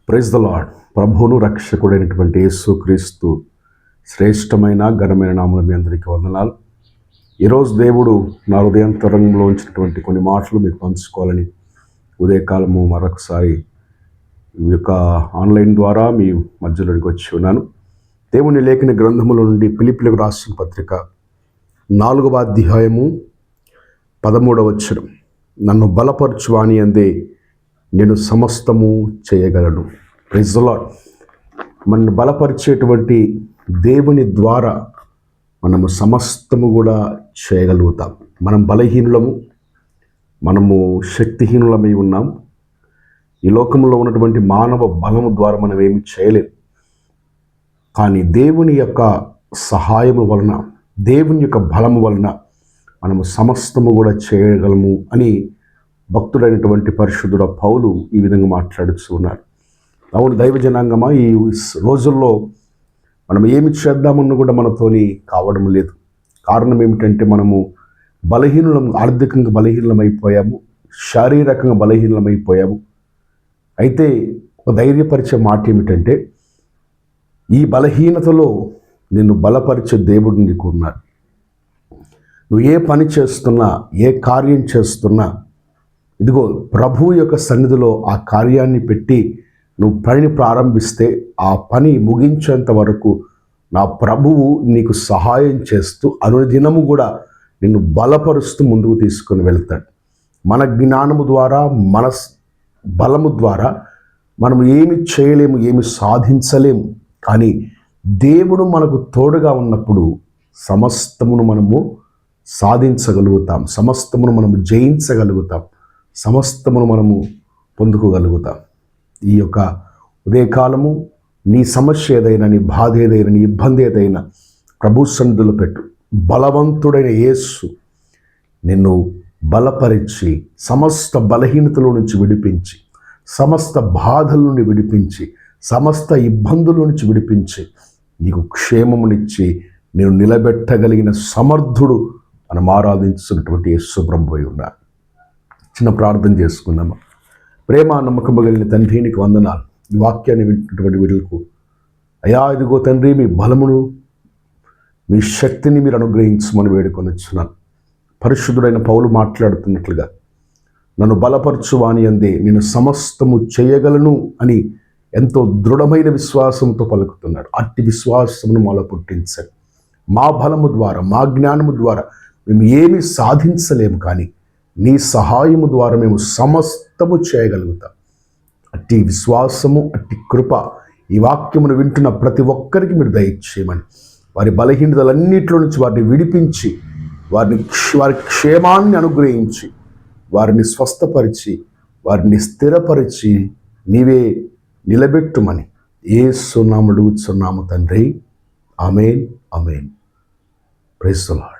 Praise the lord. ప్రభువును రక్షకుడైనటువంటి యేసుక్రీస్తు శ్రేష్టమైన ఘనమైన నామమున మీ అందరికీ వందనాలు. ఈరోజు దేవుడు నా హృదయాంతరంలో ఉంచినటువంటి కొన్ని మాటలు మీకు పంచుకోవాలని ఉదయకాలము మరొకసారి ఈ యొక్క ఆన్లైన్ ద్వారా మీ మధ్యలోనికి వచ్చి ఉన్నాను. దేవుని లేఖన గ్రంథముల నుండి ఫిలిప్పీయులకు రాసిన పత్రిక 4వ అధ్యాయము 13వ వచనం. నన్ను బలపరచు వాని యందే నేను సమస్తము చేయగలను. Praise the lord. మనల్ని బలపరిచేటువంటి దేవుని ద్వారా మనము సమస్తము కూడా చేయగలుగుతాం. మనం బలహీనులము, మనము శక్తిహీనులమై ఉన్నాం. ఈ లోకంలో ఉన్నటువంటి మానవ బలము ద్వారా మనం ఏమి చేయలేం. కానీ దేవుని యొక్క సహాయము వలన, దేవుని యొక్క బలము వలన మనము సమస్తము కూడా చేయగలము అని భక్తుడైనటువంటి పరిశుద్ధుడ పౌలు ఈ విధంగా మాట్లాడుతూ ఉన్నారు. అవును దైవ జనాంగమా, ఈ రోజుల్లో మనం ఏమి చేద్దామన్నా కూడా మనతోని కావడం లేదు. కారణం ఏమిటంటే మనము ఆర్థికంగా బలహీనమైపోయాము, శారీరకంగా బలహీనమైపోయాము. అయితే ఒక ధైర్యపరిచే మాట ఏమిటంటే, ఈ బలహీనతలో నిన్ను బలపరిచే దేవుడు నీకు ఉన్నాడు. నువ్వు ఏ పని చేస్తున్నా, ఏ కార్యం చేస్తున్నా, ఇదిగో ప్రభు యొక్క సన్నిధిలో ఆ కార్యాన్ని పెట్టి నువ్వు పనిని ప్రారంభిస్తే ఆ పని ముగించేంత వరకు నా ప్రభువు నీకు సహాయం చేస్తూ అనుదినము కూడా నిన్ను బలపరుస్తూ ముందుకు తీసుకొని వెళ్తాడు. మన జ్ఞానము ద్వారా, మన బలము ద్వారా మనం ఏమి చేయలేము, ఏమి సాధించలేము. కానీ దేవుడు మనకు తోడుగా ఉన్నప్పుడు సమస్తమును మనము సాధించగలుగుతాం, సమస్తమును మనము జయించగలుగుతాం, సమస్తమును మనము పొందుకోగలుగుతాం. ఈ యొక్క ఉదయకాలము నీ సమస్య ఏదైనా, నీ బాధ ఏదైనా, నీ ఇబ్బంది ఏదైనా ప్రభు సన్నిధిలో పెట్టు. బలవంతుడైన యేసు నిన్ను బలపరిచి సమస్త బలహీనతల నుంచి విడిపించి, సమస్త బాధల నుండి విడిపించి, సమస్త ఇబ్బందుల నుంచి విడిపించి నీకు క్షేమమునిచ్చి నేను నిలబెట్టగలిగిన సమర్థుడు మనం ఆరాధించున్నటువంటి యేసు ప్రభువై ఉన్నారు. చిన్న ప్రార్థన చేసుకుందామా. ప్రేమ నమ్మకము కలిగిన తండ్రి, నీకు వందనాలు. ఈ వాక్యాన్ని వింటున్నటువంటి వీళ్ళకు అయా, ఇదిగో తండ్రి, మీ బలమును, మీ శక్తిని మీరు అనుగ్రహించమని వేడుకొని వచ్చున్నాను. పరిశుద్ధుడైన పౌలు మాట్లాడుతున్నట్లుగా నన్ను బలపరచు వాని యందే నేను సమస్తము చేయగలను అని ఎంతో దృఢమైన విశ్వాసంతో పలుకుతున్నాడు. అట్టి విశ్వాసమును మాలో పుట్టించండి. మా బలము ద్వారా, మా జ్ఞానము ద్వారా మేము ఏమీ సాధించలేము, కానీ నీ సహాయము ద్వారా మేము సమస్తము చేయగలుగుతాం. అట్టి విశ్వాసము, అట్టి కృప ఈ వాక్యమును వింటున్న ప్రతి ఒక్కరికి మీరు దయచేయమని, వారి బలహీనతలన్నింటిలో నుంచి వారిని విడిపించి, వారి క్షేమాన్ని అనుగ్రహించి, వారిని స్వస్థపరిచి, వారిని స్థిరపరిచి నీవే నిలబెట్టుమని యేసు నామమున అడుగుచున్నాము తండ్రి. ఆమేన్, ఆమేన్. Praise the lord.